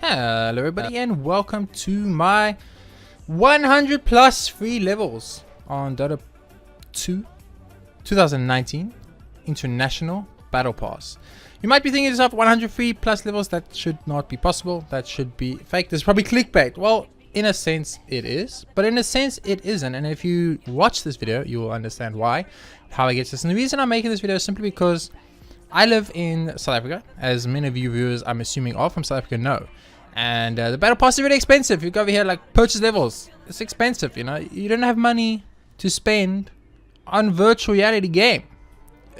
Hello everybody and welcome to my 100 plus free levels on Dota 2 2019 International Battle Pass. You might be thinking to yourself, 100 free plus levels, that should not be possible, that should be fake, there's probably clickbait. Well, in a sense it is, but in a sense it isn't, and if you watch this video you will understand why, how I get this. And the reason I'm making this video is simply because I live in South Africa, as many of you viewers I'm assuming are from South Africa know. And the battle pass is really expensive. You go over here, like, purchase levels, it's expensive, you know. You don't have money to spend on virtual reality game.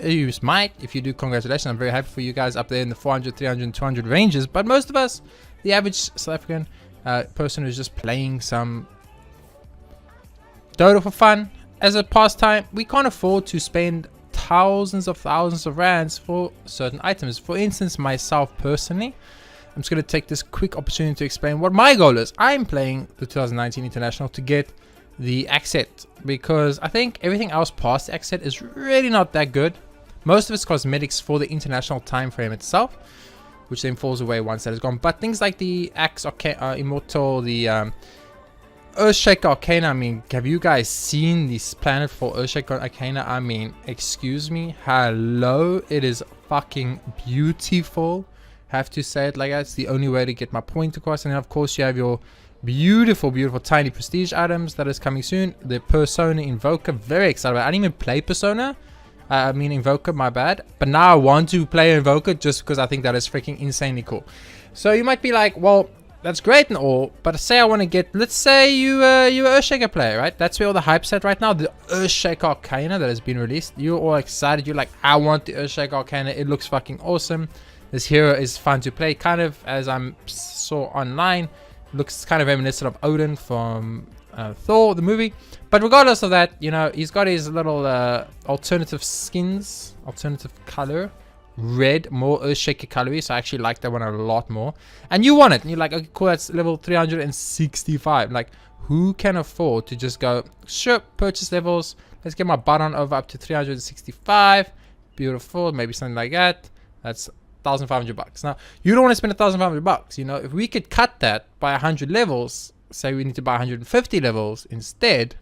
You might. If you do, congratulations, I'm very happy for you guys up there in the 400, 300 and 200 ranges. But most of us, the average South African person who's just playing some Dota for fun as a pastime, we can't afford to spend thousands of rands for certain items. For instance, myself personally, I'm just going to take this quick opportunity to explain what my goal is. I'm playing the 2019 International to get the accent, because I think everything else past the accent is really not that good. Most of it's cosmetics for the international time frame itself, which then falls away once that is gone. But things like the Axe Immortal, the EARTHSHAKER Arcana, I mean, have you guys seen this planet for EARTHSHAKER Arcana? I mean, excuse me, hello, it is fucking beautiful. Have to say it like that. It's the only way to get my point across. And then of course you have your beautiful tiny prestige items that is coming soon. The Persona Invoker, very excited about it. I didn't even play Persona, I mean Invoker, my bad, but now I want to play Invoker just because I think that is freaking insanely cool. So you might be like, well, that's great and all, but say I want to get, let's say you're an EARTHSHAKER player, right? That's where all the hype's at right now. The EARTHSHAKER Arcana that has been released, you're all excited. You're like, I want the EARTHSHAKER Arcana, it looks fucking awesome. This hero is fun to play, kind of, as I saw online, looks kind of reminiscent of Odin from Thor, the movie. But regardless of that, you know, he's got his little alternative skins, alternative color, red, more EARTHSHAKER colory, so I actually like that one a lot more. And you want it, and you're like, okay, cool, that's level 365. Like, who can afford to just go, sure, purchase levels, let's get my butt on over up to 365, beautiful, maybe something like that. That's $1,500. Now, you don't want to spend $1,500. You know, if we could cut that by 100 levels, say we need to buy 150 levels instead,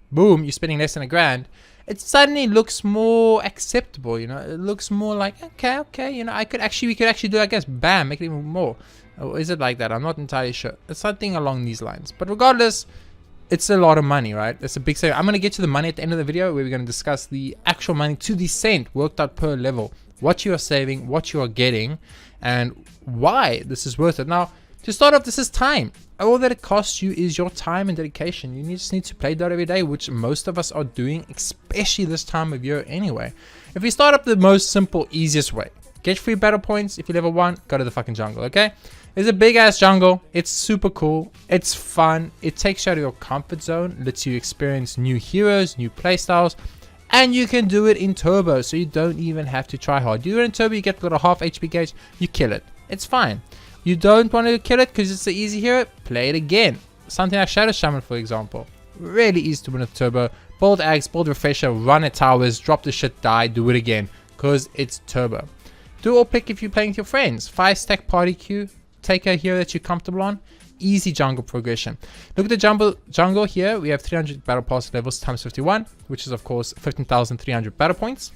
boom, you're spending less than $1,000. It suddenly looks more acceptable. You know, it looks more like, okay, you know, we could actually do, I guess, bam, make it even more. Or is it like that? I'm not entirely sure. It's something along these lines. But regardless, it's a lot of money, right? It's a big saving. I'm going to get to the money at the end of the video, where we're going to discuss the actual money to the cent worked out per level. What you are saving, what you are getting, and why this is worth it. Now, to start off, this is time. All that it costs you is your time and dedication. You just need to play Dota every day, which most of us are doing, especially this time of year anyway. If we start up the most simple, easiest way, get free battle points. If you level 1, go to the fucking jungle, okay? It's a big ass jungle. It's super cool. It's fun. It takes you out of your comfort zone, lets you experience new heroes, new playstyles. And you can do it in turbo, so you don't even have to try hard. Do it in turbo, you get a little half HP gauge, you kill it. It's fine. You don't want to kill it because it's the easy hero, play it again. Something like Shadow Shaman, for example. Really easy to win with turbo. Bold Axe, Bold Refresher, run at towers, drop the shit, die, do it again. Because it's turbo. Do all pick if you're playing with your friends. 5-stack party queue, take a hero that you're comfortable on. Easy jungle progression. Look at the jungle here. We have 300 battle pass levels times 51, which is of course 15,300 battle points,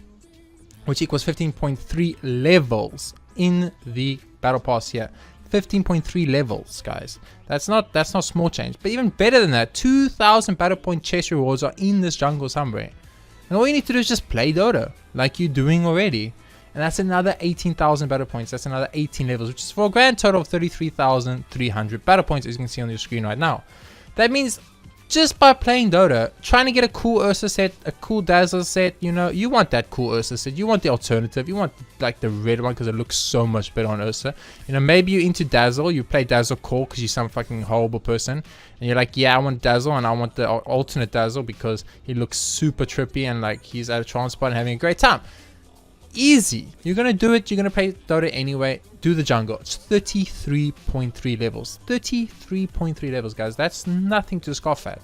which equals 15.3 levels in the battle pass here. 15.3 levels, guys. That's not small change. But even better than that, 2,000 battle point chest rewards are in this jungle somewhere. And all you need to do is just play Dota like you're doing already. And that's another 18,000 battle points. That's another 18 levels, which is for a grand total of 33,300 battle points, as you can see on your screen right now. That means just by playing Dota, trying to get a cool Ursa set, a cool Dazzle set, you know, you want that cool Ursa set. You want the alternative. You want like the red one because it looks so much better on Ursa. You know, maybe you're into Dazzle. You play Dazzle Core because you're some fucking horrible person. And you're like, yeah, I want Dazzle and I want the alternate Dazzle because he looks super trippy and like he's at a transport and having a great time. Easy. You're gonna do it. You're gonna play Dota anyway. Do the jungle. It's 33.3 levels. 33.3 levels, guys. That's nothing to scoff at.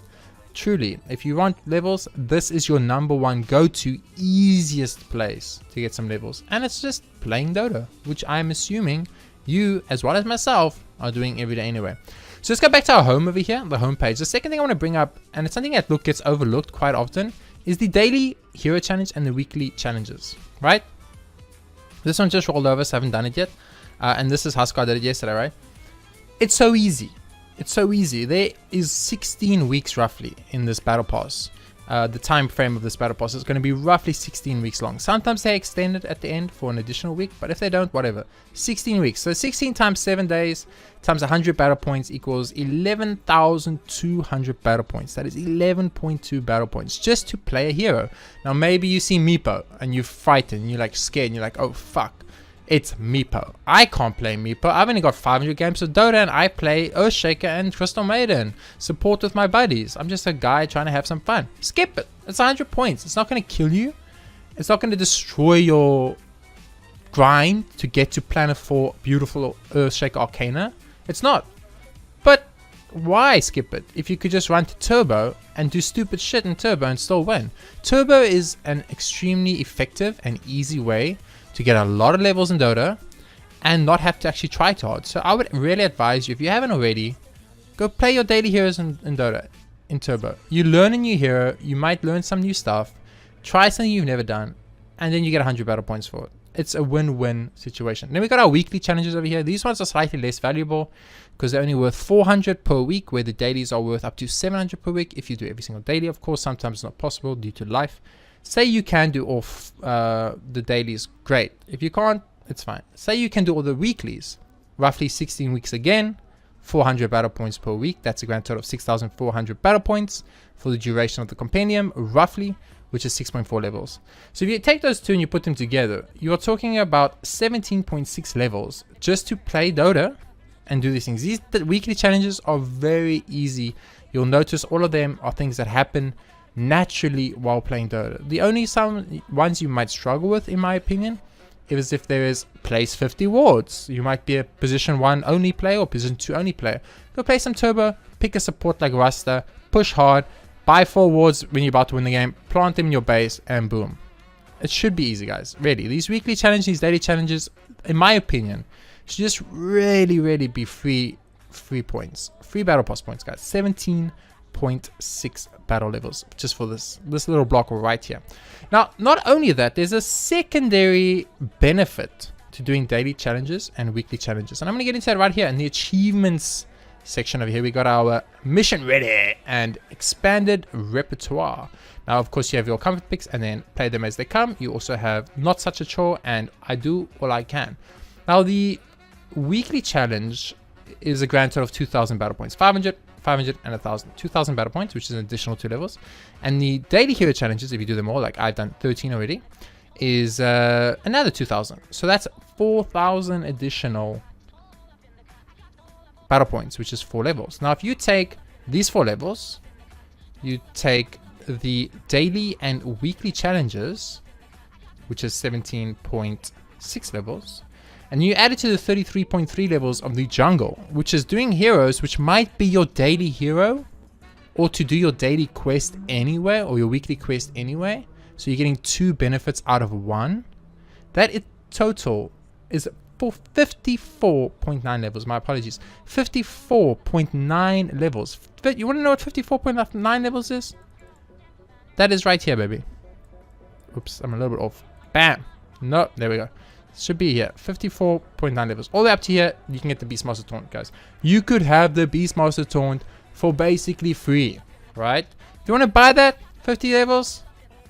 Truly, if you want levels, this is your #1 go-to easiest place to get some levels. And it's just playing Dota, which I'm assuming you, as well as myself, are doing every day anyway. So let's go back to our home over here, the home page. The second thing I want to bring up, and it's something that gets overlooked quite often, is the daily hero challenge and the weekly challenges, right? This one just rolled over, so I haven't done it yet. And this is how Scott did it yesterday, right? It's so easy. It's so easy. There is 16 weeks roughly in this battle pass. The time frame of this battle pass is going to be roughly 16 weeks long. Sometimes they extend it at the end for an additional week, but if they don't, whatever. 16 weeks. So 16 times 7 days times 100 battle points equals 11,200 battle points. That is 11.2 battle points just to play a hero. Now maybe you see Meepo and you're frightened, you're like scared, and you're like, oh fuck, it's Meepo. I can't play Meepo. I've only got 500 games of Dota and I play EARTHSHAKER and Crystal Maiden. Support with my buddies. I'm just a guy trying to have some fun. Skip it. It's 100 points. It's not going to kill you. It's not going to destroy your grind to get to Planet 4 beautiful EARTHSHAKER Arcana. It's not. But why skip it if you could just run to Turbo and do stupid shit in Turbo and still win? Turbo is an extremely effective and easy way to get a lot of levels in Dota and not have to actually try too hard. So I would really advise you, if you haven't already, go play your daily heroes in Dota, in Turbo. You learn a new hero, you might learn some new stuff, try something you've never done, and then you get 100 battle points for it. It's a win-win situation. Then we got our weekly challenges over here. These ones are slightly less valuable because they're only worth 400 per week, where the dailies are worth up to 700 per week if you do every single daily. Of course, sometimes it's not possible due to life. Say you can do all the dailies, great. If you can't, it's fine. Say you can do all the weeklies, roughly 16 weeks again, 400 battle points per week. That's a grand total of 6,400 battle points for the duration of the compendium, roughly, which is 6.4 levels. So if you take those two and you put them together, you are talking about 17.6 levels just to play Dota and do these things. These weekly challenges are very easy. You'll notice all of them are things that happen naturally while playing Dota. The only some ones you might struggle with, in my opinion, is if there is place 50 wards. You might be a position 1 only player or position 2 only player. Go play some Turbo, pick a support like Rasta, push hard, buy 4 wards when you're about to win the game, plant them in your base, and boom. It should be easy, guys. Really, these weekly challenges, these daily challenges, in my opinion, should just really be free points, free battle pass points, guys. 17.6 battle levels just for this little block right here. Now, not only that, there's a secondary benefit to doing daily challenges and weekly challenges, and I'm going to get into that right here in the achievements section over here. We got our mission ready and expanded repertoire. Now, of course, you have your comfort picks and then play them as they come. You also have not such a chore and I do all I can. Now, the weekly challenge is a grand total of 2,000 battle points, 500 and 1,000, 2,000 battle points, which is an additional 2 levels. And the daily hero challenges, if you do them all, like I've done 13 already, is another 2,000. So that's 4,000 additional battle points, which is 4 levels. Now, if you take these 4 levels, you take the daily and weekly challenges, which is 17.6 levels, and you add it to the 33.3 levels of the jungle, which is doing heroes, which might be your daily hero, or to do your daily quest anyway, or your weekly quest anyway. So you're getting 2 benefits out of 1. That total is for 54.9 levels. My apologies. 54.9 levels. You want to know what 54.9 levels is? That is right here, baby. Oops, I'm a little bit off. Bam. No, there we go. Should be here. 54.9 levels. All the way up to here, you can get the Beastmaster Taunt, guys. You could have the Beastmaster Taunt for basically free, right? If you want to buy that, 50 levels,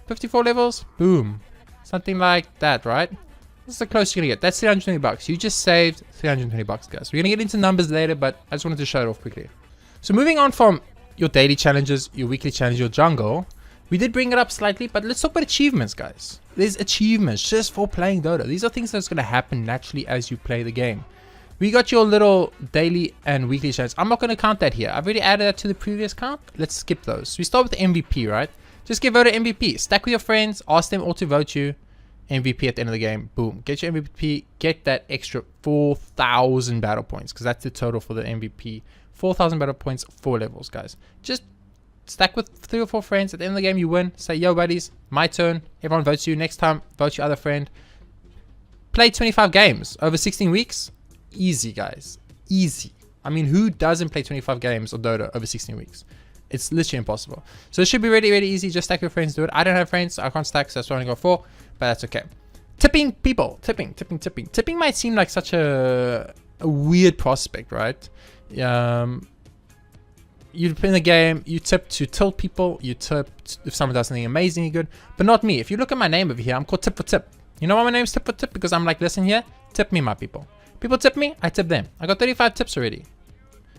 54 levels, boom. Something like that, right? This is the closest you're going to get. That's 320 bucks. You just saved 320 bucks, guys. We're going to get into numbers later, but I just wanted to show it off quickly. So moving on from your daily challenges, your weekly challenge, your jungle, we did bring it up slightly, but let's talk about achievements, guys. There's achievements just for playing Dota. These are things that's going to happen naturally as you play the game. We got your little daily and weekly challenges. I'm not going to count that here. I've already added that to the previous count. Let's skip those. So we start with the MVP, right? Just get voted MVP. Stack with your friends. Ask them all to vote you. MVP at the end of the game. Boom. Get your MVP. Get that extra 4,000 battle points, because that's the total for the MVP. 4,000 battle points, 4 levels, guys. Just stack with 3 or 4 friends. At the end of the game, you win. Say, yo, buddies, my turn. Everyone votes you. Next time, vote your other friend. Play 25 games over 16 weeks. Easy, guys. Easy. I mean, who doesn't play 25 games of Dota over 16 weeks? It's literally impossible. So it should be really, really easy. Just stack your friends, do it. I don't have friends, so I can't stack, so that's why I only got 4, but that's okay. Tipping people, tipping. Tipping might seem like such a weird prospect, right? You play in the game, you tip to tilt people, you tip if someone does something amazingly good, but not me. If you look at my name over here, I'm called Tip for Tip. You know why my name's Tip for Tip? Because I'm like, listen here, tip me, my people. People tip me, I tip them. I got 35 tips already.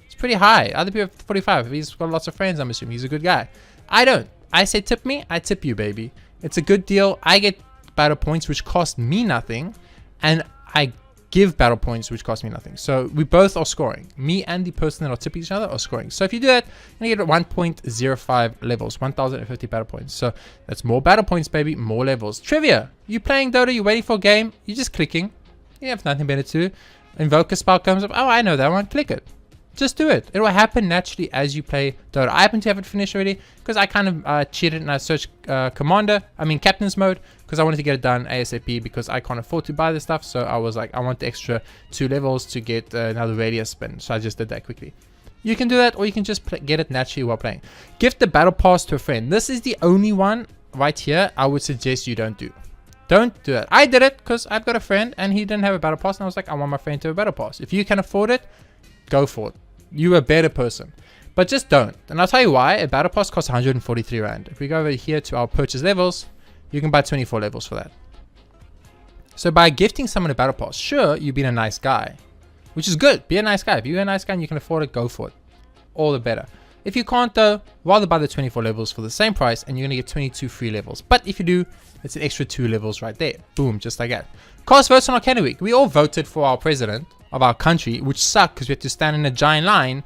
It's pretty high. Other people have 45. He's got lots of friends, I'm assuming. He's a good guy. I don't. I say tip me, I tip you, baby. It's a good deal. I get battle points which cost me nothing, and I give battle points which cost me nothing. So we both are scoring. Me and the person that are tipping each other are scoring. So if you do that, you get 1.05 levels, 1050 battle points. So that's more battle points, baby, more levels. Trivia: you playing Dota, you're waiting for a game, you're just clicking. You have nothing better to do. Invoker spell comes up. Oh, I know that one. Click it. Just do it. It will happen naturally as you play Dota. I happen to have it finished already because I kind of cheated and I searched captain's mode, because I wanted to get it done ASAP because I can't afford to buy this stuff. So I was like, I want the extra 2 levels to get another radius spin. So I just did that quickly. You can do that, or you can just get it naturally while playing. Gift the battle pass to a friend. This is the only one right here I would suggest you don't do. Don't do that. I did it because I've got a friend and he didn't have a battle pass, and I was like, I want my friend to have a battle pass. If you can afford it, go for it. You're a better person, but just don't. And I'll tell you why. A battle pass costs 143 Rand. If we go over here to our purchase levels, you can buy 24 levels for that. So by gifting someone a battle pass, sure, you've been a nice guy, which is good. Be a nice guy. If you're a nice guy and you can afford it, go for it. All the better. If you can't though, rather buy the 24 levels for the same price and you're gonna get 22 free levels. But if you do, it's an extra 2 levels right there. Boom, just like that. Cast votes on Arcana Week. We all voted for our president of our country, which sucked because we had to stand in a giant line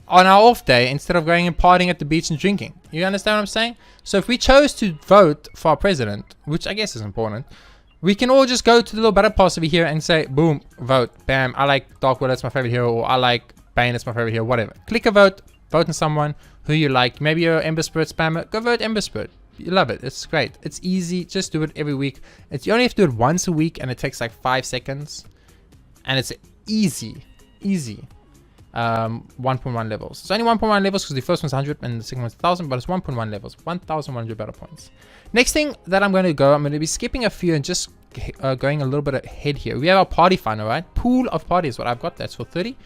on our off day instead of going and partying at the beach and drinking. You understand what I'm saying? So if we chose to vote for our president, which I guess is important, we can all just go to the little battle pass over here and say, boom, vote, bam, I like Dark Widow, that's my favorite hero, or I like Bane, that's my favorite hero, whatever. Click a vote, vote on someone who you like. Maybe you're Ember Spirit spammer, go vote Ember Spirit. You love it. It's great. It's easy. Just do it every week. You only have to do it once a week, and it takes like 5 seconds. And it's easy. 1.1 levels. It's only 1.1 levels because the first one's 100 and the second one's 1000, but it's 1.1 levels. 1100 battle points. Next thing that I'm going to be skipping a few and just going a little bit ahead here. We have our party finder, right? Pool of party is what I've got. That's for 30.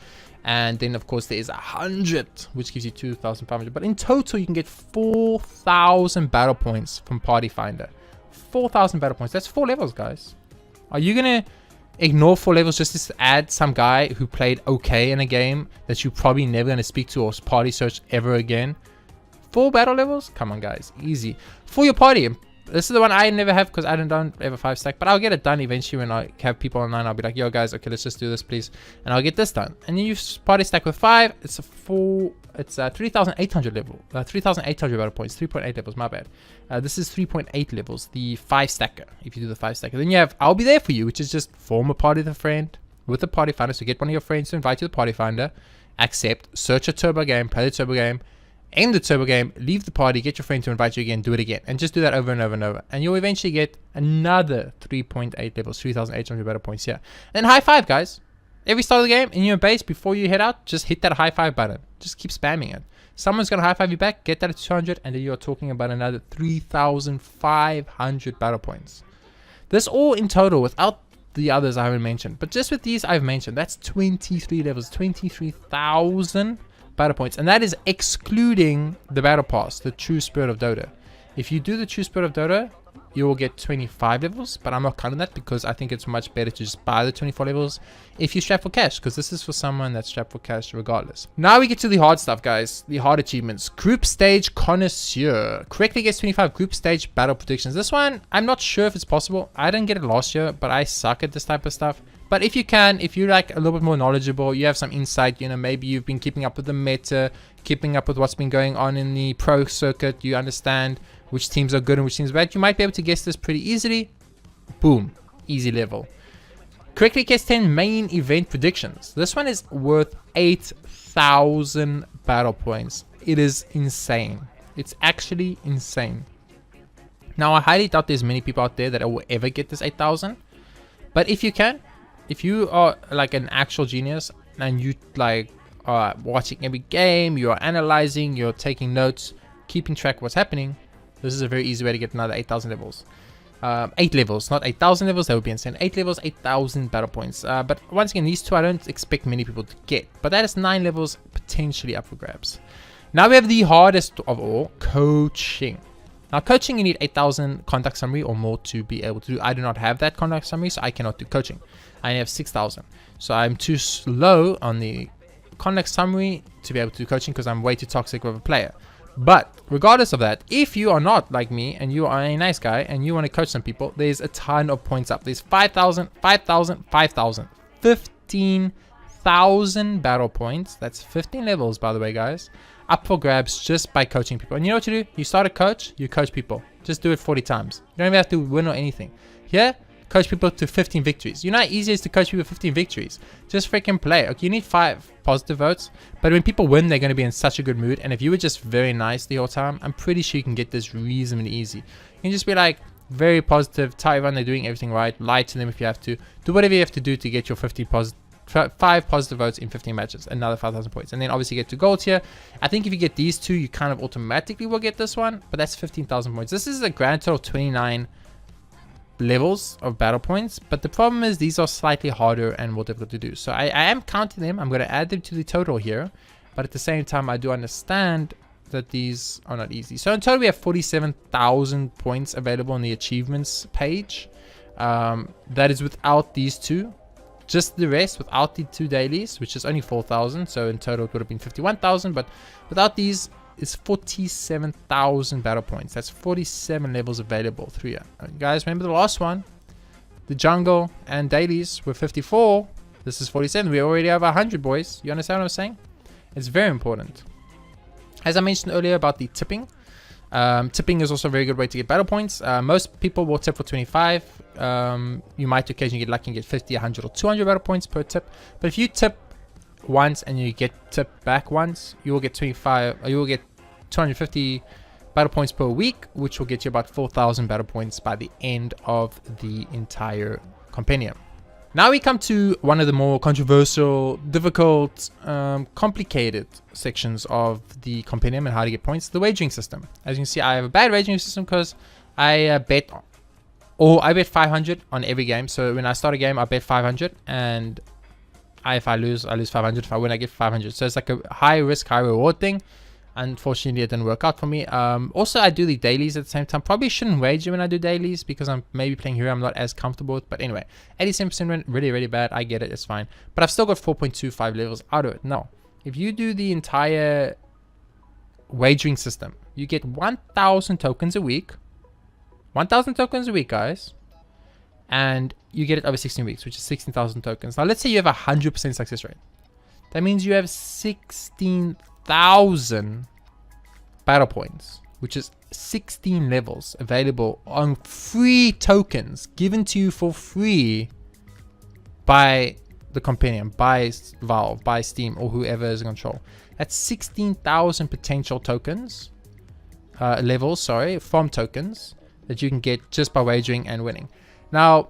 And then of course there is 100, which gives you 2,500. But in total you can get 4,000 battle points from Party Finder. 4,000 battle points. That's 4 levels, guys. Are you gonna ignore 4 levels just to add some guy who played okay in a game that you're probably never gonna speak to or party search ever again? 4 battle levels? Come on, guys. Easy. For your party. This is the one I never have because I don't ever 5 stack, but I'll get it done eventually when I have people online. I'll be like, yo guys, okay, let's just do this, please, and I'll get this done. And then you party stack with 5. It's a 3,800 level, 3,800 battle points, 3.8 levels. My bad. This is 3.8 levels, the 5 stacker. If you do the 5 stacker, then you have I'll be there for you, which is just form a party with a friend with the party finder. So get one of your friends to invite you to the party finder, accept, search a turbo game, play the turbo game. End the turbo game, leave the party, get your friend to invite you again, do it again, and just do that over and over and over, and you'll eventually get another 3.8 levels, 3,800 battle points here. And high five, guys. Every start of the game in your base, before you head out, just hit that high five button. Just keep spamming it. Someone's gonna high five you back, get that at 200, and then you're talking about another 3,500 battle points. This all in total without the others I haven't mentioned, but just with these I've mentioned, that's 23 levels, 23,000 battle points, and that is excluding the battle pass, the True Spirit of Dota. If you do the True Spirit of Dota, you will get 25 levels, but I'm not counting that because I think it's much better to just buy the 24 levels if you strap for cash, because this is for someone that's strapped for cash regardless. Now we get to the hard stuff, guys, the hard achievements. Group Stage Connoisseur correctly gets 25 group stage battle predictions. This one I'm not sure if it's possible. I didn't get it last year, but I suck at this type of stuff. But if you can, if you're like a little bit more knowledgeable, you have some insight, you know, maybe you've been keeping up with the meta, keeping up with what's been going on in the pro circuit, you understand which teams are good and which teams are bad, you might be able to guess this pretty easily. Boom, easy level. Correctly guess 10 main event predictions. This one is worth 8,000 battle points. It is insane. It's actually insane. Now, I highly doubt there's many people out there that will ever get this 8,000. But if you can, if you are like an actual genius and you like are watching every game, you are analyzing, you're taking notes, keeping track of what's happening, this is a very easy way to get another 8,000 levels. 8 levels, not 8,000 levels, that would be insane. 8 levels, 8,000 battle points. But once again, these two I don't expect many people to get. But that is 9 levels potentially up for grabs. Now we have the hardest of all, coaching. Now coaching, you need 8,000 contact summary or more to be able to do. I do not have that contact summary, so I cannot do coaching. I only have 6,000. So I'm too slow on the contact summary to be able to do coaching because I'm way too toxic of a player. But regardless of that, if you are not like me and you are a nice guy and you want to coach some people, there's a ton of points up. There's 5,000, 5,000, 5,000, 15,000 battle points. That's 15 levels, by the way, guys, up for grabs just by coaching people. And you know what you do? You start a coach, you coach people. Just do it 40 times. You don't even have to win or anything. Here, coach people to 15 victories. You know how easy it is to coach people 15 victories? Just freaking play. Okay, you need 5 positive votes, but when people win, they're going to be in such a good mood. And if you were just very nice the whole time, I'm pretty sure you can get this reasonably easy. You can just be like very positive, tell everyone they're doing everything right, lie to them if you have to, do whatever you have to do to get your 5 positive votes in 15 matches, another 5,000 points, and then obviously get to gold tier. I think if you get these two, you kind of automatically will get this one, but that's 15,000 points. This is a grand total of 29 levels of battle points, but the problem is these are slightly harder and more difficult to do. So I am counting them. I'm going to add them to the total here, but at the same time I do understand that these are not easy. So in total we have 47,000 points available on the achievements page. That is without these two. Just the rest without the 2 dailies, which is only 4,000. So in total it would have been 51,000, but without these it's 47,000 battle points. That's 47 levels available through here. Guys, remember the last one, the jungle and dailies were 54. This is 47. We already have 100, boys. You understand what I'm saying? It's very important. As I mentioned earlier about the tipping, tipping is also a very good way to get battle points. Most people will tip for 25. You might occasionally get lucky and get 50, 100 or 200 battle points per tip. But if you tip once and you get tipped back once, you will get 25, or you will get 250 battle points per week, which will get you about 4,000 battle points by the end of the entire compendium. Now we come to one of the more controversial, difficult, complicated sections of the compendium and how to get points, the wagering system. As you can see, I have a bad wagering system because I bet 500 on every game. So when I start a game, I bet 500, and if I lose 500. If I win, I get 500. So it's like a high risk, high reward thing. Unfortunately, it didn't work out for me. Also, I do the dailies at the same time. Probably shouldn't wager when I do dailies because I'm maybe playing hero I'm not as comfortable with. But anyway, 87% win, really, really bad. I get it, it's fine. But I've still got 4.25 levels out of it. Now, if you do the entire wagering system, you get 1,000 tokens a week. 1,000 tokens a week, guys. And you get it over 16 weeks, which is 16,000 tokens. Now, let's say you have a 100% success rate. That means you have 16,000 battle points, which is 16 levels available on free tokens given to you for free by the compendium, by Valve, by Steam, or whoever is in control. That's 16,000 potential tokens, levels, sorry, from tokens that you can get just by wagering and winning. Now,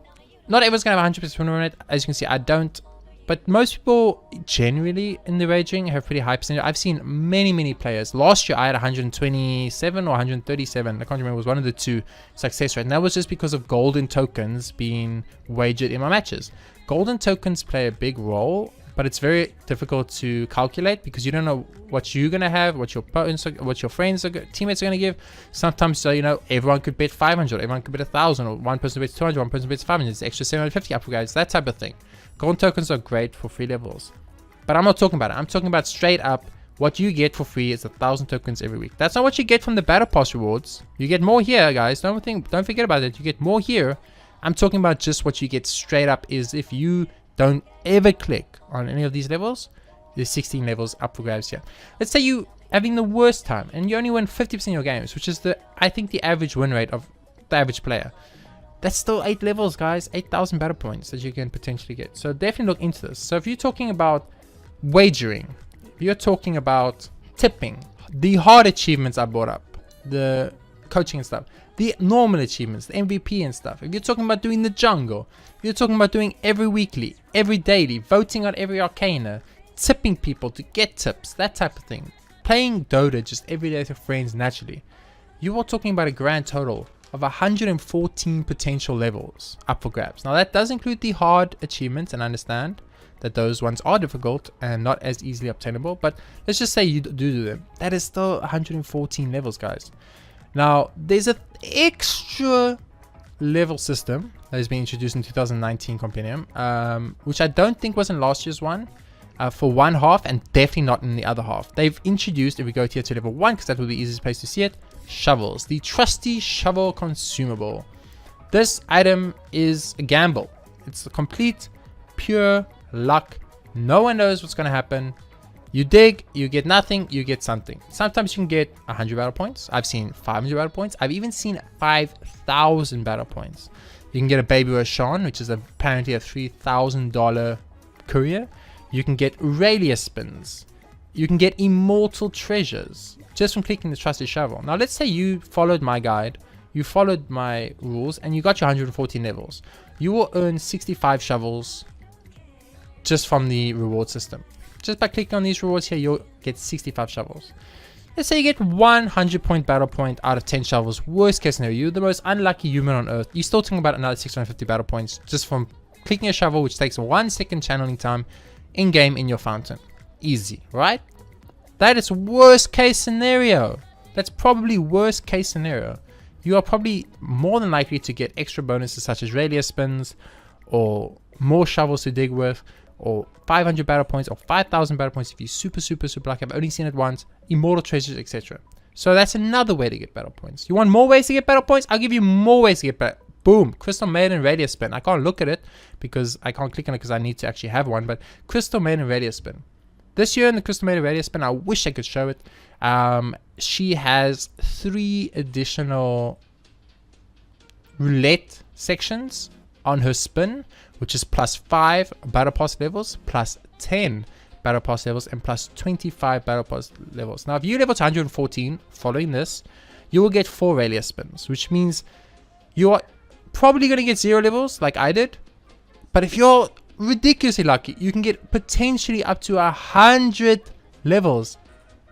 not everyone's going to have 100% win rate. As you can see, I don't. But most people generally in the wagering have pretty high percentage. I've seen many players. Last year, I had 127 or 137. I can't remember. It was one of the two success rate. And that was just because of golden tokens being wagered in my matches. Golden tokens play a big role, but it's very difficult to calculate because you don't know what you're going to have, what your opponents, what your friends, teammates are going to give. Sometimes, so you know, everyone could bet 500, everyone could bet 1,000, or one person bets 200, one person bets 500. It's extra 750 up for guys, that type of thing. Golden tokens are great for free levels, but I'm not talking about it. I'm talking about straight up what you get for free is 1,000 tokens every week. That's not what you get from the battle pass rewards. You get more here, guys. Don't forget about it. You get more here. I'm talking about just what you get straight up is if you don't ever click on any of these levels, there's 16 levels up for grabs here. Let's say you having the worst time and you only win 50% of your games, which is I think the average win rate of the average player. That's still 8 levels, guys. 8,000 battle points that you can potentially get. So definitely look into this. So if you're talking about wagering, if you're talking about tipping, the hard achievements I brought up, the coaching and stuff, the normal achievements, the MVP and stuff. If you're talking about doing the jungle, if you're talking about doing every weekly, every daily, voting on every arcana, tipping people to get tips, that type of thing. Playing Dota just every day with your friends naturally. You are talking about a grand total of 114 potential levels up for grabs. Now that does include the hard achievements, and I understand that those ones are difficult and not as easily obtainable, but let's just say you do them. That is still 114 levels, guys. Now there's an extra level system that has been introduced in 2019 Compendium, which I don't think was in last year's one, for one half, and definitely not in the other half. They've introduced, if we go here to level 1, because that will be the easiest place to see it, shovels. The trusty shovel consumable. This item is a gamble. It's a complete pure luck. No one knows what's going to happen. You dig, you get nothing, you get something. Sometimes you can get 100 battle points. I've seen 500 battle points. I've even seen 5,000 battle points. You can get a baby Roshan, which is apparently a $3,000 courier. You can get Ralia spins. You can get immortal treasures just from clicking the trusted shovel. Now let's say you followed my guide, you followed my rules, and you got your 114 levels. You will earn 65 shovels just from the reward system. Just by clicking on these rewards here, you'll get 65 shovels. Let's say you get 100 point battle point out of 10 shovels. Worst case scenario, you're the most unlucky human on earth. You're still talking about another 650 battle points just from clicking a shovel, which takes 1 second channeling time in game in your fountain. Easy, right? That is worst case scenario. That's probably worst case scenario. You are probably more than likely to get extra bonuses such as Ralia spins, or more shovels to dig with, or 500 battle points, or 5,000 battle points if you're super lucky. I've only seen it once. Immortal treasures, etc. So that's another way to get battle points. You want more ways to get battle points? I'll give you more ways to get battle. Boom, Crystal Maiden Ralia spin. I can't look at it because I can't click on it because I need to actually have one. But Crystal Maiden Ralia spin. This year in the Crystal Maiden Ralia spin, I wish I could show it. She has 3 additional roulette sections on her spin, which is plus 5 battle pass levels, plus 10 battle pass levels, and plus 25 battle pass levels. Now if you level to 114 following this, you will get 4 Ralia spins, which means you are probably going to get 0 levels like I did. But if you're ridiculously lucky, you can get potentially up to 100 levels.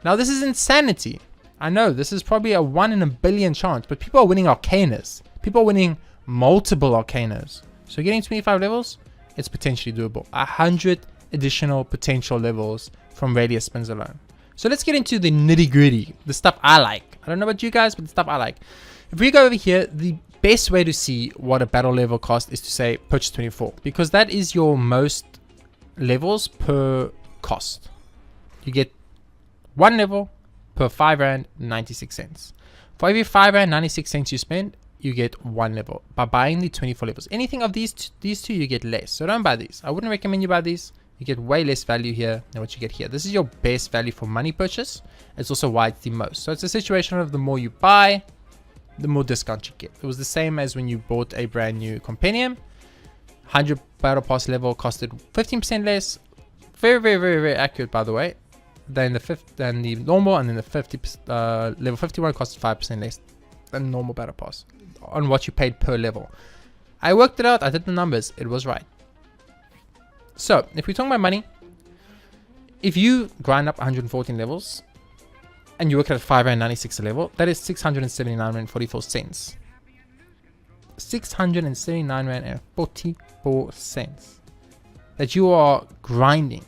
Now this is insanity. I know this is probably a 1 in a billion chance, but people are winning Arcanas. People are winning multiple Arcanas. So getting 25 levels, it's potentially doable. 100 additional potential levels from Ralia spins alone. So let's get into the nitty gritty, the stuff I like. I don't know about you guys, but the stuff I like. If we go over here, the best way to see what a battle level cost is to say purchase 24, because that is your most levels per cost. You get 1 level per 5 Rand 96 cents. For every 5 Rand 96 cents you spend, you get 1 level by buying the 24 levels. Anything of these two you get less, so don't buy these. I wouldn't recommend you buy these. You get way less value here than what you get here. This is your best value for money purchase. It's also why it's the most. So it's a situation of the more you buy, the more discount you get. It was the same as when you bought a brand new compendium. 100 battle pass level costed 15% less. Very accurate, by the way. Than the normal, and then the 50 level 51 costed 5% less than normal battle pass on what you paid per level. I worked it out. I did the numbers. It was right. So if we're talking about money, if you grind up 114 levels and you work at 596 a level, that is 679 Rand 44 cents. 679 Rand and 44 cents that you are grinding,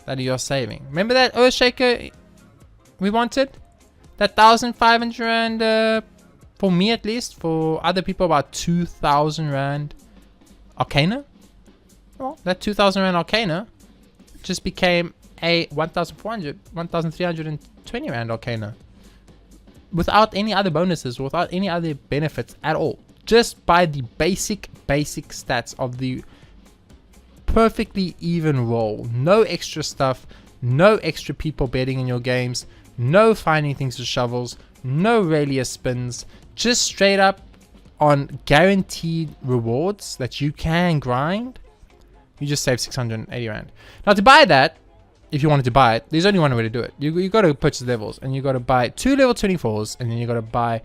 that you are saving. Remember that EARTHSHAKER we wanted? That 1,500 Rand, for me at least, for other people about 2,000 Rand Arcana? Well, that 2,000 Rand Arcana just became a 1,320 Rand Arcana. Without any other bonuses, without any other benefits at all. Just by the basic stats of the perfectly even roll. No extra stuff, no extra people betting in your games, no finding things with shovels, no Ralia spins, just straight up on guaranteed rewards that you can grind. You just save 680 Rand. Now to buy that, if you wanted to buy it, there's only one way to do it. You got to purchase levels, and you got to buy 2 level 24s, and then you got to buy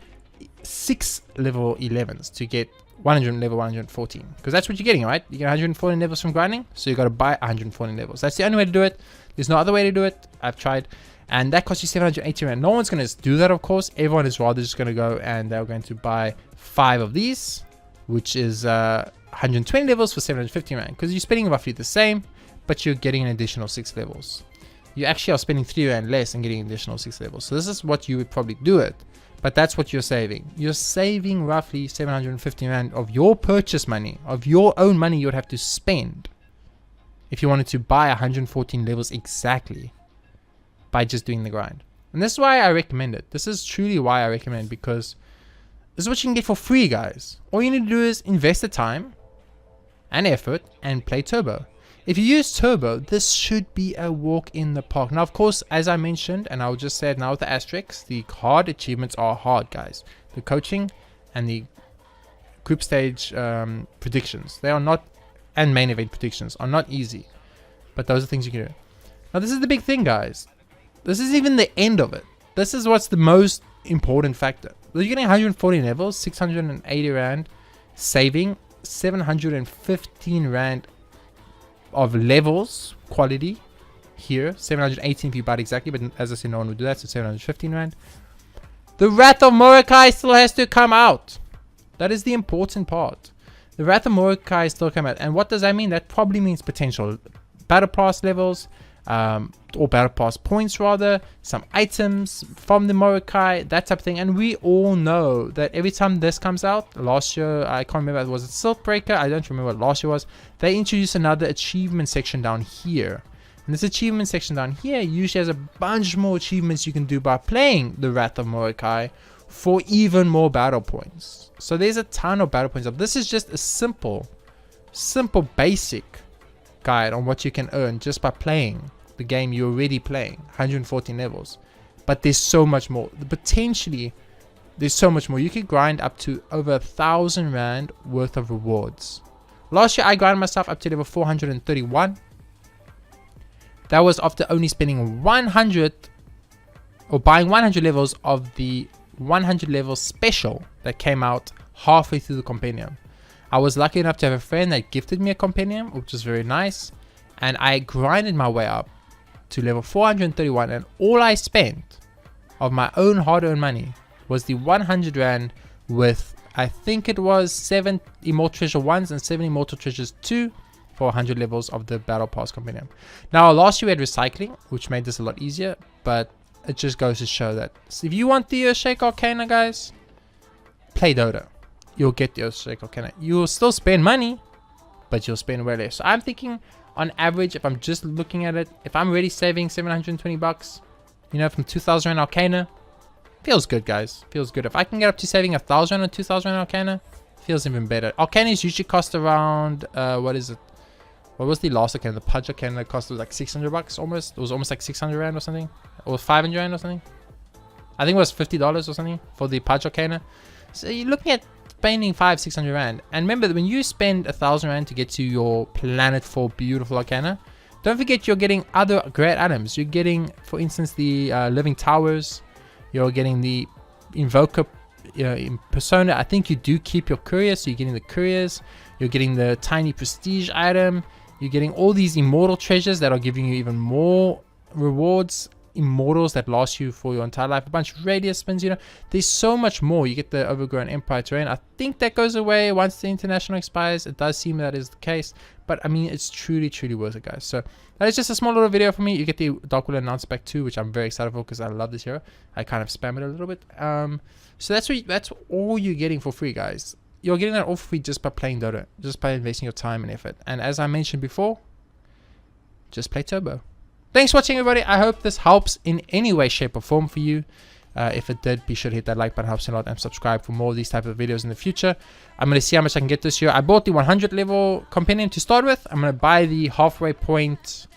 6 level 11s to get 100 level 114, because that's what you're getting, right? You get 114 levels from grinding, so you got to buy 114 levels. That's the only way to do it. There's no other way to do it. I've tried, and that costs you 780 rand. No one's going to do that, of course. Everyone is rather just going to go and they're going to buy 5 of these, which is 120 levels for 750 rand, because you're spending roughly the same, but you're getting an additional 6 levels. You actually are spending 3 rand less and getting an additional 6 levels. So this is what you would probably do it, but that's what you're saving. You're saving roughly 750 rand of your purchase money, of your own money you would have to spend if you wanted to buy 114 levels exactly by just doing the grind. And this is why I recommend it. This is truly why I recommend, because this is what you can get for free, guys. All you need to do is invest the time and effort and play turbo. If you use turbo, this should be a walk in the park. Now, of course, as I mentioned, and I'll just say it now with the asterisks, the hard achievements are hard, guys. The coaching and the group stage predictions, they are not, and main event predictions are not easy, but those are things you can do. Now, this is the big thing, guys. This is even the end of it. This is what's the most important factor. You're getting 140 levels, 680 rand, saving 715 rand of levels quality here. 718 if you buy it exactly, but as I said, no one would do that, so 715 rand. The Wrath of Mordecai still has to come out. That is the important part. The Wrath of Mordecai still come out. And what does that mean? That probably means potential Battle Pass levels, or Battle Pass points rather, some items from the Mordecai, that type of thing. And we all know that every time this comes out, last year, I can't remember, was it Silkbreaker? I don't remember what last year was. They introduced another achievement section down here. And this achievement section down here usually has a bunch more achievements you can do by playing the Wrath of Mordecai for even more battle points. So there's a ton of battle points. This is just a simple basic guide on what you can earn just by playing the game you're already playing, 114 levels. But there's so much more. Potentially, there's so much more. You can grind up to over 1,000 rand worth of rewards. Last year, I grinded myself up to level 431. That was after only spending 100 or buying 100 levels of the 100 level special that came out halfway through the compendium. I was lucky enough to have a friend that gifted me a compendium, which was very nice, and I grinded my way up to level 431, and all I spent of my own hard-earned money was the 100 rand with, I think it was 7 Immortal Treasure 1s and 7 Immortal Treasures 2 for 100 levels of the Battle Pass compendium. Now, last year we had recycling, which made this a lot easier, but it just goes to show that if you want the EARTHSHAKER Arcana, guys, play Dota. You'll get the EARTHSHAKER Arcana. You'll still spend money, but you'll spend way less. So I'm thinking, on average, if I'm just looking at it, if I'm already saving 720 bucks, you know, from 2,000 rand Arcana, feels good, guys. Feels good. If I can get up to saving 1,000 or 2,000 rand Arcana, feels even better. Arcanas usually cost around, what is it? What was the last Arcana? The Pudge Arcana cost like 600 bucks almost. It was almost like 600 rand or something. Or 500 rand or something. I think it was $50 or something for the Pudge Arcana. So you're looking at spending 500-600 rand. And remember that when you spend 1,000 rand to get to your Planet 4 beautiful Arcana, don't forget you're getting other great items. You're getting, for instance, the Living Towers. You're getting the Invoker in Persona. I think you do keep your couriers, so you're getting the couriers. You're getting the tiny prestige item. You're getting all these immortal treasures that are giving you even more rewards. Immortals that last you for your entire life. A bunch of radius spins, you know. There's so much more. You get the Overgrown Empire terrain. I think that goes away once the international expires. It does seem that is the case. But I mean, it's truly, truly worth it, guys. So that is just a small little video for me. You get the Dark Willow Announce Pack 2, which I'm very excited for because I love this hero. I kind of spam it a little bit. So that's all you're getting for free, guys. You're getting that all for free just by playing Dota. Just by investing your time and effort. And as I mentioned before, just play Turbo. Thanks for watching, everybody. I hope this helps in any way, shape, or form for you. If it did, be sure to hit that like button. It helps a lot, and subscribe for more of these type of videos in the future. I'm going to see how much I can get this year. I bought the 100 level compendium to start with. I'm going to buy the halfway point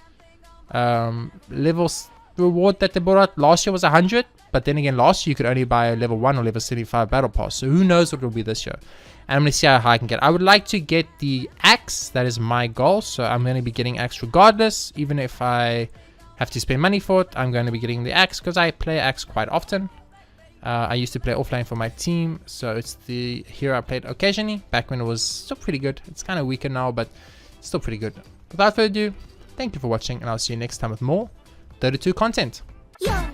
levels reward that they brought out. Last year was 100, but then again, last year you could only buy a level 1 or level 75 battle pass. So who knows what it will be this year. And I'm going to see how high I can get. I would like to get the axe. That is my goal. So I'm going to be getting axe regardless, even if I have to spend money for it. I'm going to be getting the axe because I play axe quite often. I used to play offline for my team, so it's the hero I played occasionally back when it was still pretty good. It's kind of weaker now, but still pretty good. Without further ado, Thank you for watching, and I'll see you next time with more Dota 2 content. Yo.